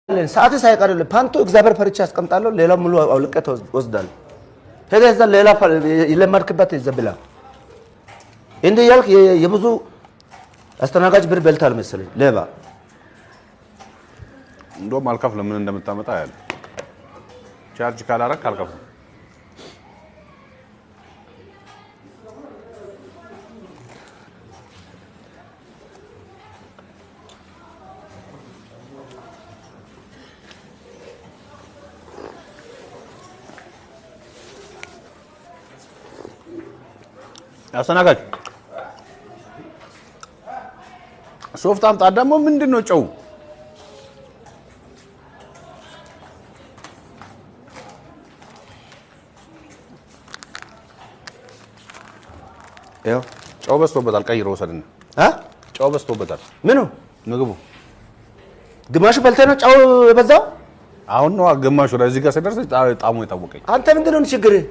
ሰዓት ሳይቀርል ፓንቱ እግዚአብሔር ፈርቻ ያስቀምጣለሁ ሌላ ሙሉ አውልቀት ወስዳለሁ ሄደዛ ሌላ ይለማርክበት ይዘብላ እንደ ያልክ የብዙ አስተናጋጅ ብር በልታል መሰለኝ ሌባ እንደውም አልከፍልም ምን እንደምታመጣ ያለ ቻርጅ ካላረክ አልከፍልም አስተናጋጅ ሶፍት አምጣ ደግሞ ምንድነው ጨው ያው ጨው በዝቶበታል ቀይሮ ወሰድና ጨው በዝቶበታል ምኑ ምግቡ ግማሹ በልተህ ነው ጨው የበዛው አሁን ነው ግማሹ ለዚህ ጋር ሲደርስ ጣሙ የታወቀኝ አንተ ምንድነው ችግርህ